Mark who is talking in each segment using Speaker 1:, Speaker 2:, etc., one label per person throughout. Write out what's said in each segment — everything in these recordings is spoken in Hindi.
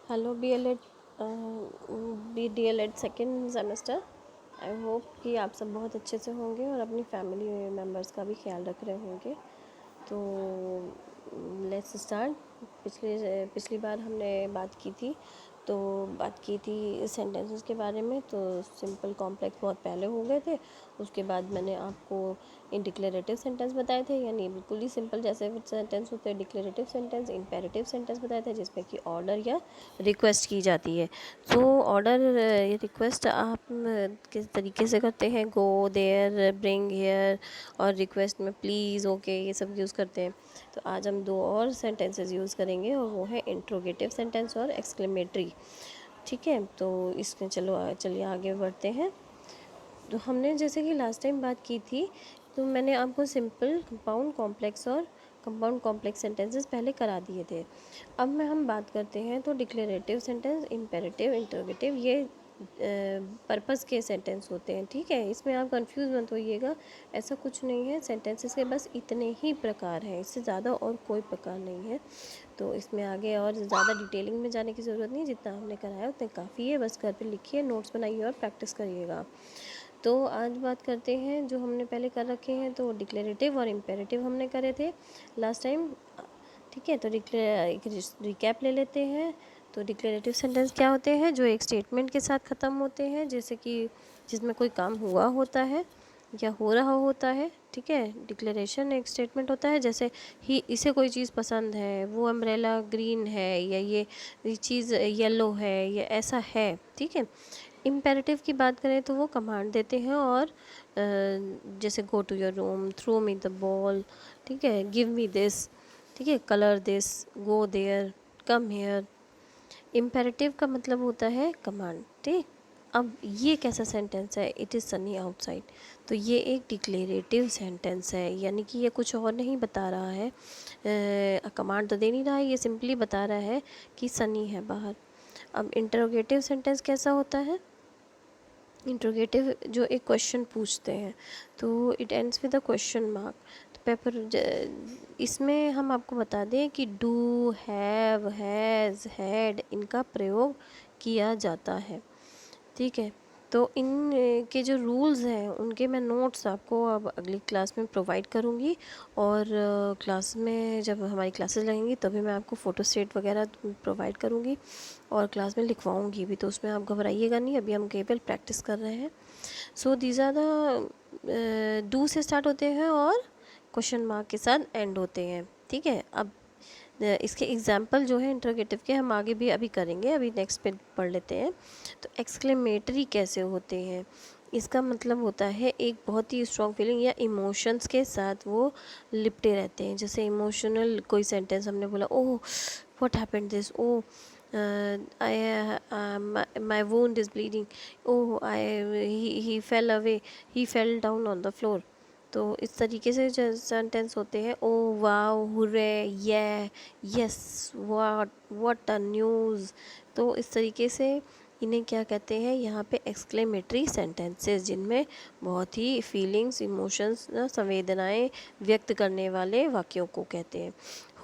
Speaker 1: Hello B D L Ed second semester. I hope कि आप सब बहुत अच्छे से होंगे और अपनी फैमिली मेम्बर्स का भी ख्याल रख रहे होंगे। तो लेट्स स्टार्ट। पिछली बार हमने बात की थी सेंटेंसेस के बारे में। तो सिंपल कॉम्प्लेक्स बहुत पहले हो गए थे। उसके बाद मैंने आपको डिक्लेरेटिव सेंटेंस बताए थे, यानी बिल्कुल ही सिंपल जैसे सेंटेंस होते हैं डिक्लेरेटिव सेंटेंस, इम्पेरेटिव सेंटेंस बताए थे जिसमें कि ऑर्डर या रिक्वेस्ट की जाती है। तो ऑर्डर या रिक्वेस्ट आप किस तरीके से करते हैं? गो, देयर, ब्रिंग, हियर, और रिक्वेस्ट में प्लीज़, ओके, ये सब यूज़ करते हैं। तो आज हम दो और सेंटेंसेस यूज़ करेंगे और वो है इंट्रोगेटिव सेंटेंस और एक्सक्लेमेटरी। ठीक है, तो इसमें चलिए आगे बढ़ते हैं। तो हमने जैसे कि लास्ट टाइम बात की थी, तो मैंने आपको सिंपल, कंपाउंड कॉम्प्लेक्स सेंटेंसेस पहले करा दिए थे। अब में हम बात करते हैं तो डिक्लेरेटिव सेंटेंस, इम्पेरेटिव, इंटरोगेटिव, ये पर्पस के सेंटेंस होते हैं। ठीक है, इसमें आप कंफ्यूज मत होइएगा, ऐसा कुछ नहीं है। सेंटेंसेस के बस इतने ही प्रकार हैं, इससे ज़्यादा और कोई प्रकार नहीं है। तो इसमें आगे और ज़्यादा डिटेलिंग में जाने की ज़रूरत नहीं, जितना हमने कराया उतना काफ़ी है। बस घर पे लिखिए, नोट्स बनाइए और प्रैक्टिस करिएगा। तो आज बात करते हैं जो हमने पहले कर रखे हैं। तो डिक्लेरेटिव और इम्पेरेटिव हमने करे थे लास्ट टाइम। ठीक है, तो एक रिकैप ले लेते हैं। तो डिक्लेरेटिव सेंटेंस क्या होते हैं? जो एक स्टेटमेंट के साथ ख़त्म होते हैं, जैसे कि जिसमें कोई काम हुआ होता है या हो रहा होता है। ठीक है, डिक्लेरेशन एक स्टेटमेंट होता है, जैसे ही इसे कोई चीज़ पसंद है, वो अम्ब्रेला ग्रीन है, या ये चीज़ येलो है, या ऐसा है। ठीक है, इम्पेरेटिव की बात करें तो वो कमांड देते हैं, और जैसे go to your room, throw me the ball, ठीक है, गिव मी दिस, ठीक है, colour this, go there, come here. Imperative का मतलब होता है कमांड। ठीक, अब ये कैसा सेंटेंस है? It is Sunny outside. तो ये एक डिक्लेरेटिव सेंटेंस है, यानी कि ये कुछ और नहीं बता रहा है, कमांड तो दे नहीं रहा है, ये सिंपली बता रहा है कि सनी है बाहर। अब इंटरोगेटिव सेंटेंस कैसा होता है? इंट्रोगेटिव जो एक क्वेश्चन पूछते हैं, तो it ends with a question mark. तो इसमें हम आपको बता दें कि डू, हैव, हैज़, हैड, इनका प्रयोग किया जाता है। ठीक है, तो इन के जो रूल्स हैं उनके मैं नोट्स आपको अब अगली क्लास में प्रोवाइड करूँगी। और क्लास में जब हमारी क्लासेस लगेंगी तभी मैं आपको फ़ोटो स्टेट वगैरह प्रोवाइड करूँगी और क्लास में लिखवाऊँगी भी। तो उसमें आप घबराइएगा नहीं, अभी हम केवल प्रैक्टिस कर रहे हैं। So these are the do से स्टार्ट होते हैं और क्वेश्चन मार्क के साथ एंड होते हैं। ठीक है, अब इसके एग्जाम्पल जो है इंटरोगेटिव के हम आगे भी अभी करेंगे, अभी नेक्स्ट पे पढ़ लेते हैं। तो एक्सक्लेमेटरी कैसे होते हैं? इसका मतलब होता है एक बहुत ही स्ट्रॉन्ग फीलिंग या इमोशंस के साथ वो लिपटे रहते हैं। जैसे इमोशनल कोई सेंटेंस हमने बोला, oh what happened this, oh my wound is bleeding, oh he fell away, he fell down on the floor। तो इस तरीके से जो सेंटेंस होते हैं, ओ वाओ, हुर्रे, ये, यस, व्हाट अ न्यूज़। तो इस तरीके से इन्हें क्या कहते हैं यहाँ पे? एक्सक्लेमेटरी सेंटेंसेस, जिनमें बहुत ही फीलिंग्स, इमोशंस, संवेदनाएं व्यक्त करने वाले वाक्यों को कहते हैं।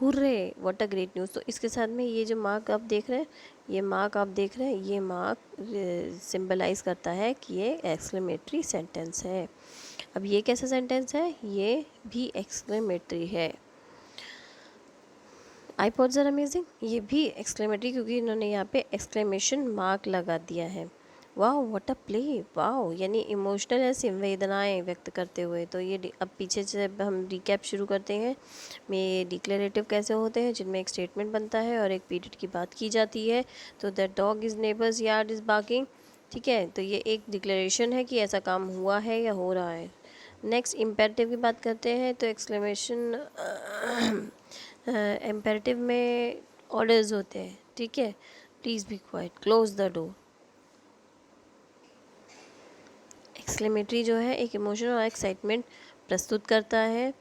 Speaker 1: Hurray, what a great news. तो इसके साथ में ये जो मार्क आप देख रहे हैं, ये मार्क सिंबलाइज करता है कि ये एक्सक्लेमेटरी सेंटेंस है। अब ये कैसा सेंटेंस है? ये भी एक्सक्लेमेटरी है। आई पॉड्स आर अमेजिंग, ये भी एक्सक्लेमेटरी, क्योंकि इन्होंने यहाँ पे एक्सक्लेमेशन मार्क लगा दिया है। Wow what a play, wow, यानी इमोशनल है, संवेदनाएं व्यक्त करते हुए। तो ये अब पीछे से हम रिकैप शुरू करते हैं। में डिक्लेरेटिव कैसे होते हैं? जिनमें एक स्टेटमेंट बनता है और एक पीरियड की बात की जाती है। तो the dog is neighbours yard is barking. ठीक है, तो ये एक डिक्लेरेशन है कि ऐसा काम हुआ है या हो रहा है। नेक्स्ट इम्पेरेटिव की बात करते हैं। तो एक्सक्लेमेशन इम्पेरेटिव में ऑर्डर्स होते हैं। ठीक है, please be quite, close the door. Exclamatory जो है एक इमोशन और एक्साइटमेंट प्रस्तुत करता है।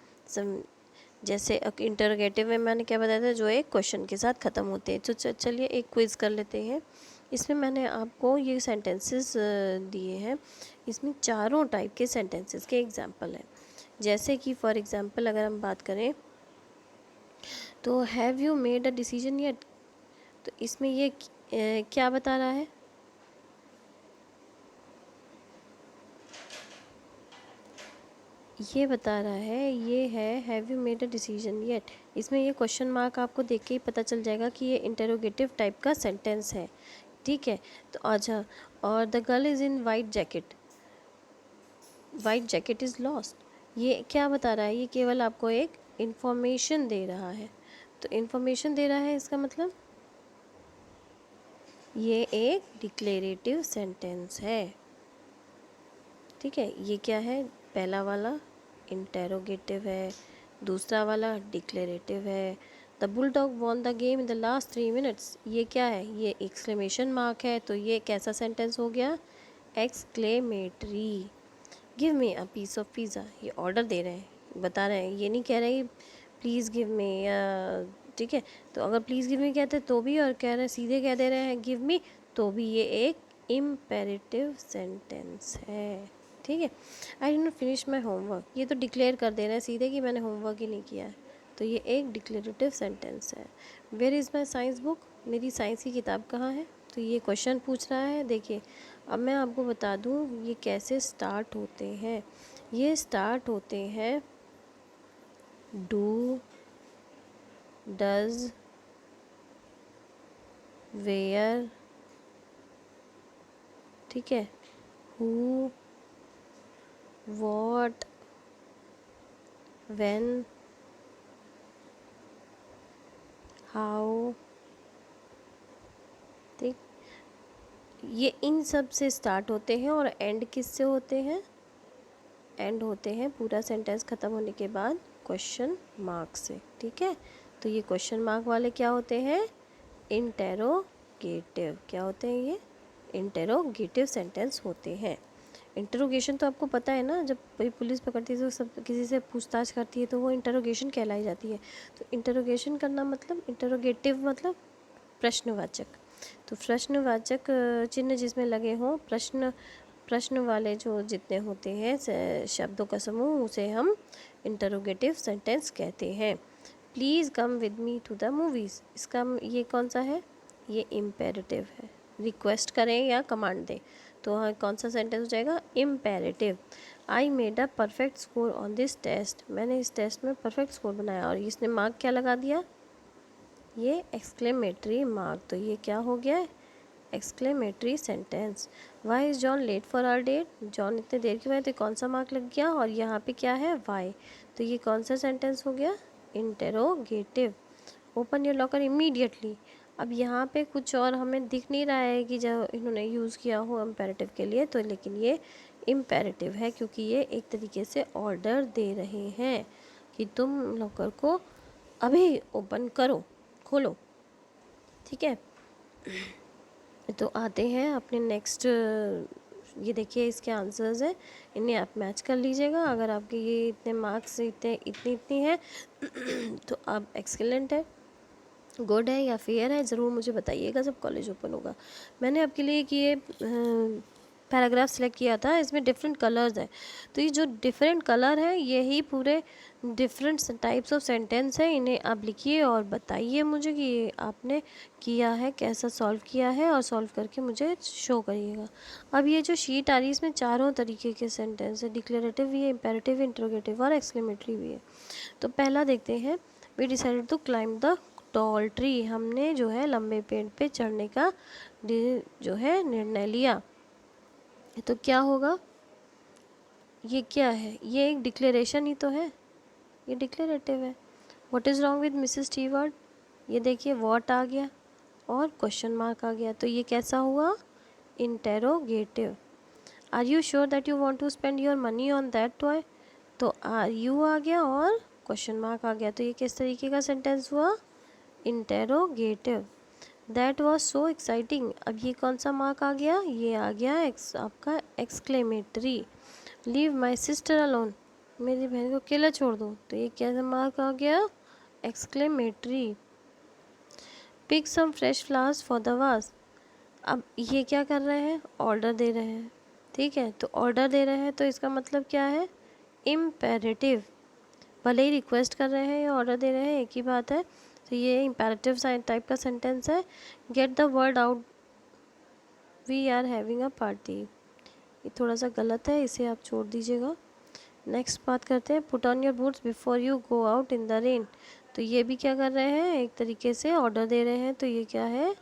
Speaker 1: जैसे इंटरोगेटिव में मैंने क्या बताया था, जो एक क्वेश्चन के साथ ख़त्म होते हैं। तो चलिए एक क्विज़ कर लेते हैं। इसमें मैंने आपको ये सेंटेंसेस दिए हैं, इसमें चारों टाइप के सेंटेंसेस के एग्जांपल हैं। जैसे कि फॉर एग्जांपल अगर हम बात करें तो have you made a decision yet. तो इसमें ये क्या बता रहा है? ये बता रहा है, ये है have you made a decision yet. इसमें ये क्वेश्चन मार्क आपको देख के ही पता चल जाएगा कि ये इंटेरोगेटिव टाइप का सेंटेंस है, ठीक है। तो अच्छा, और the girl is in white jacket is lost, ये क्या बता रहा है? ये केवल आपको एक इंफॉर्मेशन दे रहा है। तो इंफॉर्मेशन दे रहा है, इसका मतलब ये एक डिक्लेरेटिव सेंटेंस है, ठीक है। ये क्या है? पहला वाला इंटेरोगेटिव है, दूसरा वाला डिक्लेरेटिव है। The bulldog won the game in the last 3 minutes, ये क्या है? ये एक्सक्लेमेशन मार्क है, तो ये कैसा सेंटेंस हो गया? Exclamatory. Give me a piece of pizza, ये ऑर्डर दे रहे हैं, बता रहे हैं, ये नहीं कह रहे प्लीज़ गिव मी, या ठीक है। तो अगर प्लीज़ गिव मी कहते तो भी, और कह रहे हैं सीधे कह दे रहे हैं गिव मी, तो भी ये एक इम्पेरेटिव सेंटेंस है, ठीक है। I did not finish my homework, ये तो डिक्लेयर कर दे रहे हैं सीधे कि मैंने होमवर्क ही नहीं किया है, तो ये एक डिक्लेरेटिव सेंटेंस है। Where is my science book, मेरी साइंस की किताब कहाँ है? तो ये क्वेश्चन पूछ रहा है। देखिए, अब मैं आपको बता दूँ ये कैसे स्टार्ट होते हैं। ये स्टार्ट होते हैं डू, डज, वेयर, ठीक है, हु, वॉट, व्हेन, हाउ, ठीक। ये इन सब से स्टार्ट होते हैं और एंड किस से होते हैं? एंड होते हैं पूरा सेंटेंस ख़त्म होने के बाद क्वेश्चन मार्क से, ठीक है। तो ये क्वेश्चन मार्क वाले क्या होते हैं? इंटेरोगेटिव। क्या होते हैं ये? इंटेरोगेटिव सेंटेंस होते हैं। इंटरोगेशन तो आपको पता है ना, जब कोई पुलिस पकड़ती है तो सब किसी से पूछताछ करती है तो वो इंटरोगेशन कहलाई जाती है। तो इंटरोगेशन करना मतलब, इंटरोगेटिव मतलब प्रश्नवाचक। तो प्रश्नवाचक चिन्ह जिसमें लगे हों, प्रश्न वाले जो जितने होते हैं शब्दों का समूह, उसे हम इंटरोगेटिव सेंटेंस कहते हैं। Please come with me to the movies, इसका ये कौन सा है? ये इम्पेरेटिव है। रिक्वेस्ट करें या कमांड दें, तो हाँ कौन सा सेंटेंस हो जाएगा? Imperative. I made a perfect score on this test, मैंने इस टेस्ट में परफेक्ट स्कोर बनाया, और इसने मार्क क्या लगा दिया? ये एक्सक्लेमेटरी मार्क। तो ये क्या हो गया? Exclamatory sentence. Why is John late for our date, John इतने देर क्यों आए? तो कौन सा मार्क लग गया? और यहाँ पे क्या है? वाई। तो ये कौन सा सेंटेंस हो गया? Interrogative. Open your locker immediately. अब यहाँ पे कुछ और हमें दिख नहीं रहा है कि जो इन्होंने यूज़ किया हो इम्पेरेटिव के लिए, तो लेकिन ये इम्पेरेटिव है क्योंकि ये एक तरीके से ऑर्डर दे रहे हैं कि तुम लॉकर को अभी ओपन करो, खोलो, ठीक है। तो आते हैं अपने नेक्स्ट, ये देखिए इसके आंसर्स हैं, इन्हें आप मैच कर लीजिएगा। अगर आपके ये इतने मार्क्स इतनी हैं तो आप एक्सीलेंट है, गुड है या फेयर है, ज़रूर मुझे बताइएगा जब कॉलेज ओपन होगा। मैंने आपके लिए कि ये पैराग्राफ सेलेक्ट किया था, इसमें डिफरेंट कलर्स हैं, तो ये जो डिफरेंट कलर है यही पूरे डिफरेंट टाइप्स ऑफ सेंटेंस है। इन्हें आप लिखिए और बताइए मुझे कि ये आपने किया है, कैसा सॉल्व किया है, और सॉल्व करके मुझे शो करिएगा। अब ये जो शीट आ रही है इसमें चारों तरीके के सेंटेंस है, डिक्लेरेटिव भी है, इम्पेरेटिव, इंटरोगेटिव और एक्सक्लेमेटरी भी है। तो पहला देखते हैं, we decided to climb the tall tree, हमने जो है लंबे पेड़ पे चढ़ने का जो है निर्णय लिया। तो क्या होगा? ये क्या है? ये एक डिक्लेरेशन ही तो है, ये डिक्लेरेटिव है। What is wrong with Mrs Stewart, ये देखिए व्हाट आ गया और क्वेश्चन मार्क आ गया, तो ये कैसा हुआ? Interrogative. Are you sure that you want to spend your money on that toy, तो आर यू आ गया और क्वेश्चन मार्क आ गया, तो ये किस तरीके का सेंटेंस हुआ? Interrogative. That was so exciting, अब ये कौन सा मार्क आ गया? ये आ गया आपका exclamatory. Leave my sister alone, मेरी बहन को अकेला छोड़ दो, तो ये कैसा मार्क आ गया? Exclamatory. Pick some fresh flowers for the vase, अब ये क्या कर रहे हैं? ऑर्डर दे रहे हैं, ठीक है। तो ऑर्डर दे रहे हैं तो इसका मतलब क्या है? इम्पेरेटिव। भले ही रिक्वेस्ट कर रहे हैं या ऑर्डर दे रहे हैं, एक ही बात है। तो ये इम्पेरेटिव टाइप का सेंटेंस है। Get the word out we are having a party, ये थोड़ा सा गलत है, इसे आप छोड़ दीजिएगा। नेक्स्ट बात करते हैं, put on your boots before you go out in the rain. तो ये भी क्या कर रहे हैं, एक तरीके से ऑर्डर दे रहे हैं। तो ये क्या है,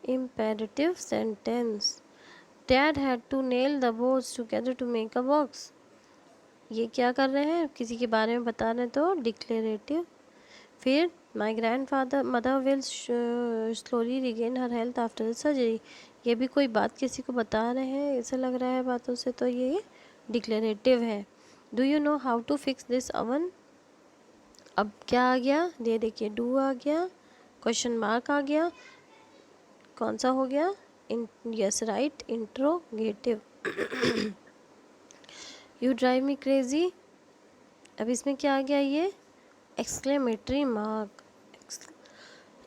Speaker 1: imperative sentence. Dad had to nail the boards together to make a box, ये क्या कर रहे हैं, किसी के बारे में बता रहे हैं, तो डिक्लेरेटिव। फिर my grand father mother will slowly regain her health after the surgery, ये भी कोई बात किसी को बता रहे हैं, ऐसा लग रहा है बातों से, तो ये डिक्लेरेटिव है। Do you know how to fix this oven, अब क्या आ गया, ये देखिए डू आ गया, क्वेश्चन मार्क आ गया, कौन सा हो गया, yes right, interrogative. You drive me crazy, अब इसमें क्या आ गया, ये एक्सक्लेमेटरी मार्क।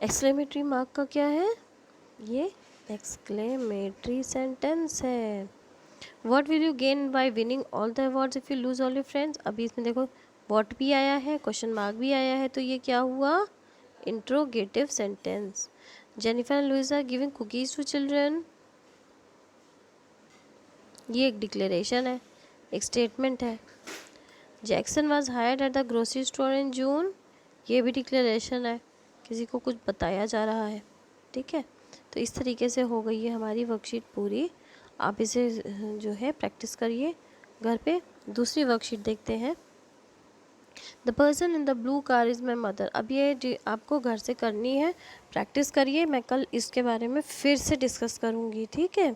Speaker 1: एक्सक्लेमेटरी मार्क का क्या है, ये एक्सक्लेमेटरी सेंटेंस है। What will you gain by winning all the awards if you lose all your friends, अभी इसमें देखो व्हाट भी आया है, क्वेश्चन मार्क भी आया है, तो ये क्या हुआ, interrogative sentence. Jennifer and Louis are giving cookies to children, ये एक डिक्लेरेशन है, एक स्टेटमेंट है। Jackson was hired at the grocery store in June, ये भी डिक्लेरेशन है, किसी को कुछ बताया जा रहा है, ठीक है। तो इस तरीके से हो गई है हमारी वर्कशीट पूरी, आप इसे जो है प्रैक्टिस करिए घर पे। दूसरी वर्कशीट देखते हैं, the person in the blue car is my mother, अब ये आपको घर से करनी है, प्रैक्टिस करिए, मैं कल इसके बारे में फिर से डिस्कस करूँगी, ठीक है,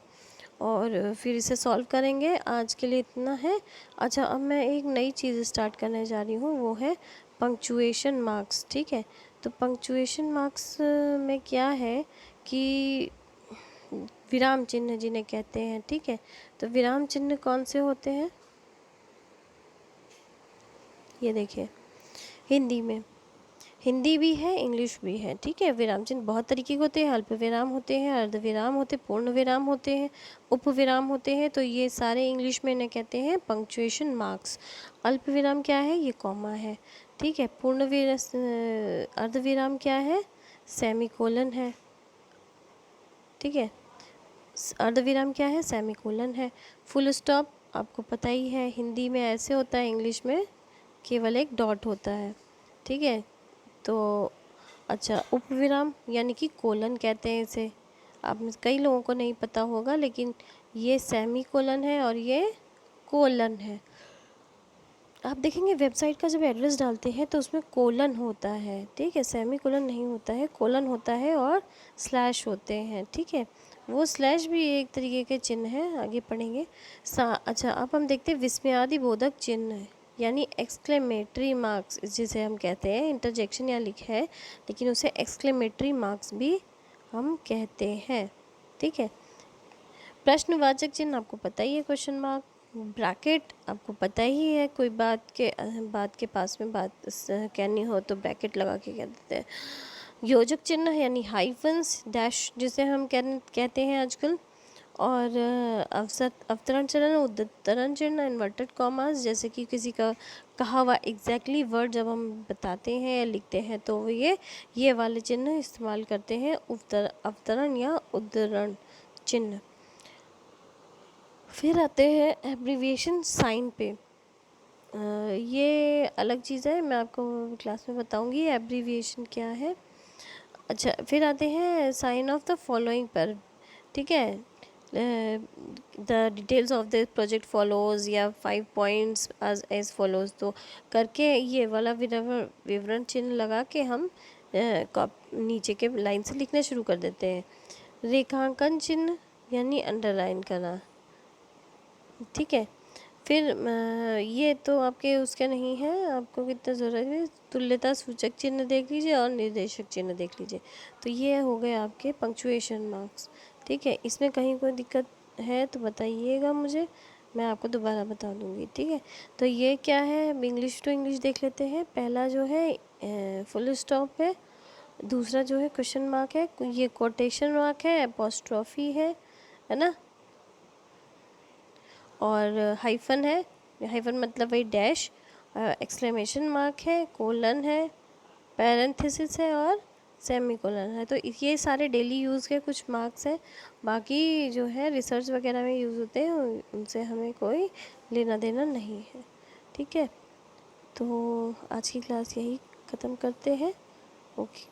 Speaker 1: और फिर इसे सॉल्व करेंगे। आज के लिए इतना है। अच्छा, अब मैं एक नई चीज़ स्टार्ट करने जा रही हूँ, वो है पंक्चुएशन मार्क्स, ठीक है। तो पंक्चुएशन मार्क्स में क्या है कि विराम चिन्ह जिन्हें कहते हैं, ठीक है। तो विराम चिन्ह कौन से होते हैं, ये देखिए, हिंदी भी है, इंग्लिश भी है, ठीक है। विराम चिन्ह बहुत तरीके के होते हैं, अल्प विराम होते हैं, अर्ध विराम होते हैं, पूर्ण विराम होते हैं, उप विराम होते हैं, तो ये सारे इंग्लिश में इन्हें कहते हैं पंक्चुएशन मार्क्स। अल्प विराम क्या है, ये कॉमा है, ठीक है। अर्ध विराम क्या है, सेमीकोलन है, ठीक है। अर्ध विराम क्या है, सेमीकोलन है। फुल स्टॉप आपको पता ही है, हिंदी में ऐसे होता है, इंग्लिश में केवल एक डॉट होता है, ठीक है। तो अच्छा, उपविराम यानी कि कोलन कहते हैं इसे, आप में कई लोगों को नहीं पता होगा, लेकिन ये सेमी कोलन है और ये कोलन है। आप देखेंगे वेबसाइट का जब एड्रेस डालते हैं तो उसमें कोलन होता है, ठीक है, सेमी कोलन नहीं होता है, कोलन होता है और स्लैश होते हैं, ठीक है। वो स्लैश भी एक तरीके के चिन्ह है, आगे पढ़ेंगे। अच्छा, अब हम देखते हैं विस्मयादिबोधक चिन्ह है, यानी एक्सक्लेमेटरी मार्क्स जिसे हम कहते हैं, इंटरजेक्शन यहाँ लिखा है लेकिन उसे एक्सक्लेमेटरी मार्क्स भी हम कहते हैं, ठीक है। प्रश्नवाचक चिन्ह आपको पता ही है, क्वेश्चन मार्क। ब्रैकेट आपको पता ही है, कोई बात के पास में बात कहनी हो तो ब्रैकेट लगा के कह देते हैं। योजक चिन्ह यानी हाइफन्स, डैश जिसे हम कहते हैं आजकल, और अवतरण चिन्ह, उद्धरण चिन्ह, इन्वर्टेड कॉमास, जैसे कि किसी का कहा हुआ एग्जैक्टली वर्ड जब हम बताते हैं या लिखते हैं तो ये वाले चिन्ह इस्तेमाल करते हैं, अवतरण या उद्धरण चिन्ह। फिर आते हैं एब्रीविएशन साइन पे, ये अलग चीज़ है, मैं आपको क्लास में बताऊंगी एब्रीविएशन क्या है। अच्छा, फिर आते हैं साइन ऑफ द फॉलोइंग पर, ठीक है। The details of the project follows या 5 पॉइंट्स एज फॉलोज, तो करके ये वाला विवरण चिन्ह लगा के हम नीचे के लाइन से लिखना शुरू कर देते हैं। रेखांकन चिन्ह यानी अंडरलाइन करना, ठीक है। फिर ये तो आपके उसके नहीं है, आपको कितना ज़रूरत है, तुल्यता सूचक चिन्ह देख लीजिए और निर्देशक चिन्ह देख लीजिए। तो ये हो गए आपके पंक्चुएशन मार्क्स, ठीक है। इसमें कहीं कोई दिक्कत है तो बताइएगा मुझे, मैं आपको दोबारा बता दूंगी, ठीक है। तो ये क्या है, इंग्लिश टू इंग्लिश देख लेते हैं। पहला जो है फुल स्टॉप है, दूसरा जो है क्वेश्चन मार्क है, ये कोटेशन मार्क है, अपोस्ट्रॉफी है ना, और हाइफन है, हाइफन मतलब वही डैश, एक्सक्लेमेशन मार्क है, कोलन है, पैरेंथेसिस है और सेमी कोलन है। तो ये सारे डेली यूज़ के कुछ मार्क्स हैं, बाकी जो है रिसर्च वगैरह में यूज़ होते हैं उनसे हमें कोई लेना देना नहीं है। ठीक है, तो आज की क्लास यही ख़त्म करते हैं। Okay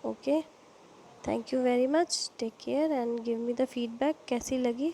Speaker 1: okay, thank you very much, take care and give me the feedback कैसी लगी।